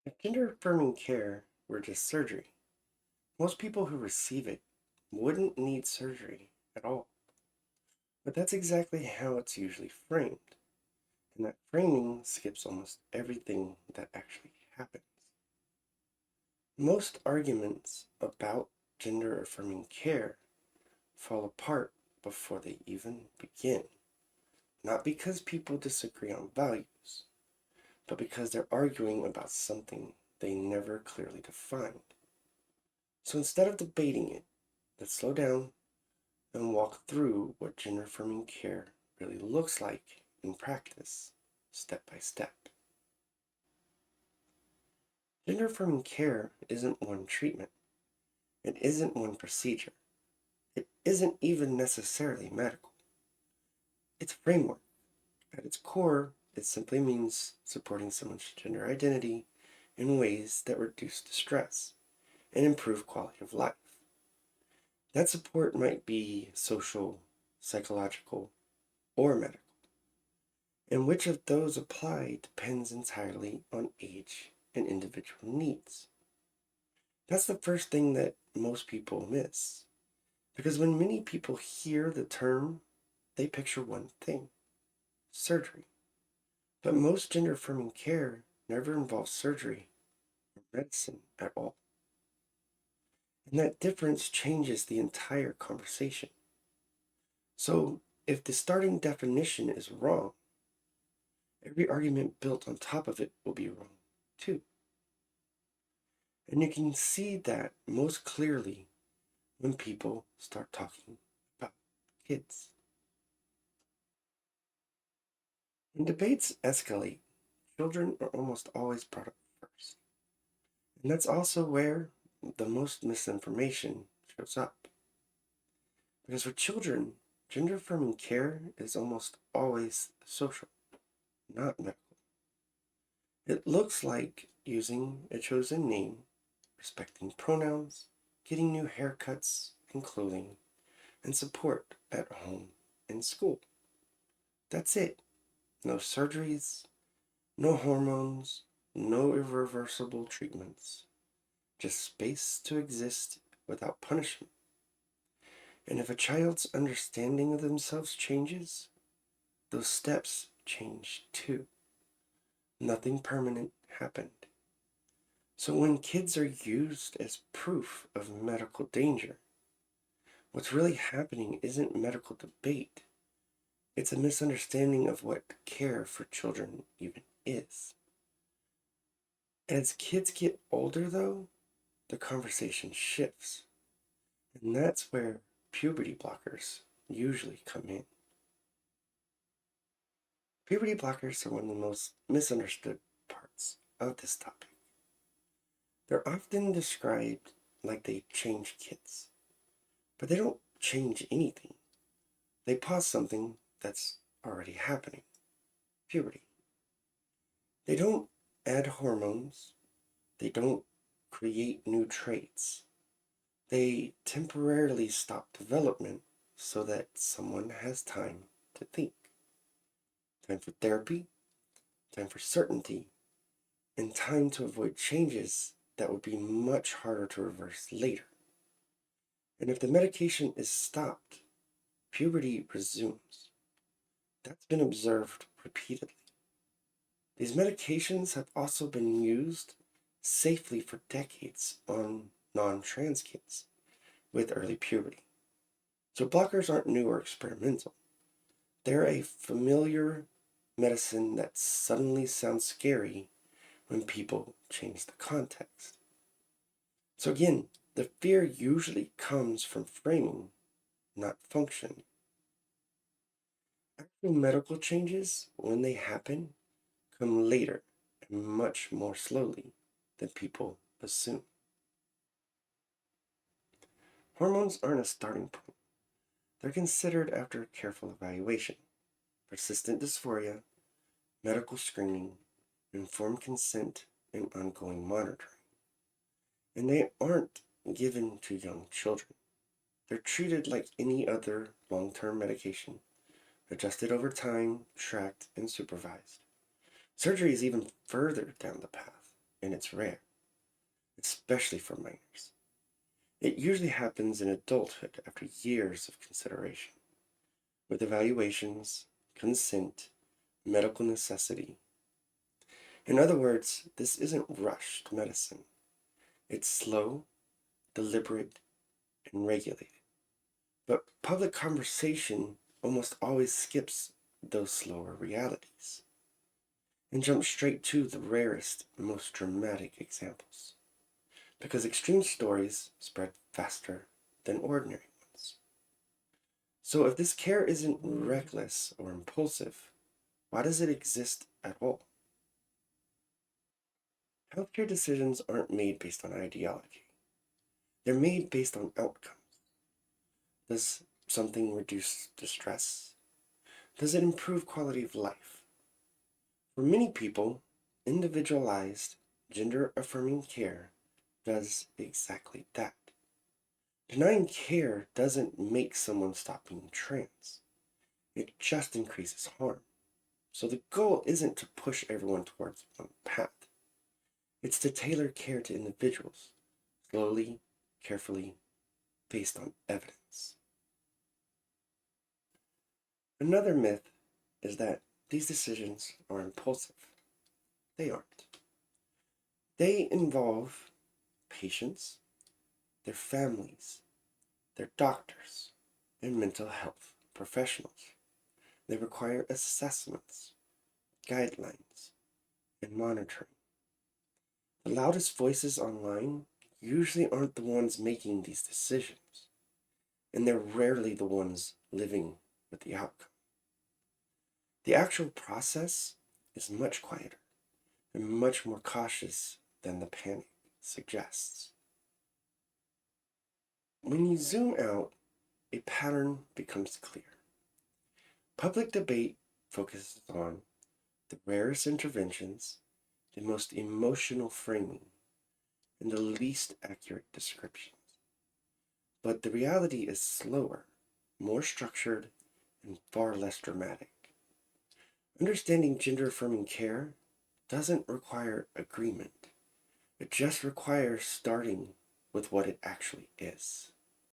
If gender-affirming care were just surgery, most people who receive it wouldn't need surgery at all. But that's exactly how it's usually framed, and that framing skips almost everything that actually happens. Most arguments about gender-affirming care fall apart before they even begin, not because people disagree on values, but because they're arguing about something they never clearly defined. So instead of debating it, let's slow down and walk through what gender affirming care really looks like in practice, step by step. Gender affirming care isn't one treatment, it isn't one procedure, it isn't even necessarily medical. It's a framework. At its core, it simply means supporting someone's gender identity in ways that reduce distress and improve quality of life. That support might be social, psychological, or medical. And which of those apply depends entirely on age and individual needs. That's the first thing that most people miss. Because when many people hear the term, they picture one thing: surgery. But most gender affirming care never involves surgery or medicine at all. And that difference changes the entire conversation. So, if the starting definition is wrong, every argument built on top of it will be wrong too. And you can see that most clearly when people start talking about kids. When debates escalate, children are almost always brought up first. And that's also where the most misinformation shows up. Because for children, gender affirming care is almost always social, not medical. It looks like using a chosen name, respecting pronouns, getting new haircuts and clothing, and support at home and school. That's it. No surgeries, no hormones, no irreversible treatments. Just space to exist without punishment. And if a child's understanding of themselves changes, those steps change too. Nothing permanent happened. So when kids are used as proof of medical danger, what's really happening isn't medical debate. It's a misunderstanding of what care for children even is. As kids get older, though, the conversation shifts. And that's where puberty blockers usually come in. Puberty blockers are one of the most misunderstood parts of this topic. They're often described like they change kids, but they don't change anything. They pause something that's already happening: puberty. They don't add hormones, they don't create new traits. They temporarily stop development so that someone has time to think. Time for therapy, time for certainty, and time to avoid changes that would be much harder to reverse later. And if the medication is stopped, puberty resumes. That's been observed repeatedly. These medications have also been used safely for decades on non-trans kids with early puberty. So blockers aren't new or experimental. They're a familiar medicine that suddenly sounds scary when people change the context. So again, the fear usually comes from framing, not function. Actual medical changes, when they happen, come later and much more slowly than people assume. Hormones aren't a starting point. They're considered after careful evaluation, persistent dysphoria, medical screening, informed consent, and ongoing monitoring. And they aren't given to young children. They're treated like any other long-term medication, adjusted over time, tracked, and supervised. Surgery is even further down the path. and it's rare, especially for minors. It usually happens in adulthood after years of consideration, with evaluations, consent, medical necessity. In other words, this isn't rushed medicine. It's slow, deliberate, and regulated. But public conversation almost always skips those slower realities and jumps straight to the rarest, most dramatic examples, because extreme stories spread faster than ordinary ones. So if this care isn't reckless or impulsive, why does it exist at all? Healthcare decisions aren't made based on ideology. They're made based on outcomes. Does something reduce distress? Does it improve quality of life? For many people, individualized, gender-affirming care does exactly that. Denying care doesn't make someone stop being trans. It just increases harm. So the goal isn't to push everyone towards one path. It's to tailor care to individuals, slowly, carefully, based on evidence. Another myth is that these decisions are impulsive. They aren't. They involve patients, their families, their doctors, and mental health professionals. They require assessments, guidelines, and monitoring. The loudest voices online usually aren't the ones making these decisions, and they're rarely the ones living with the outcome. The actual process is much quieter and much more cautious than the panic suggests. When you zoom out, a pattern becomes clear. Public debate focuses on the rarest interventions, the most emotional framing, and the least accurate descriptions. But the reality is slower, more structured, and far less dramatic. Understanding gender affirming care doesn't require agreement, it just requires starting with what it actually is.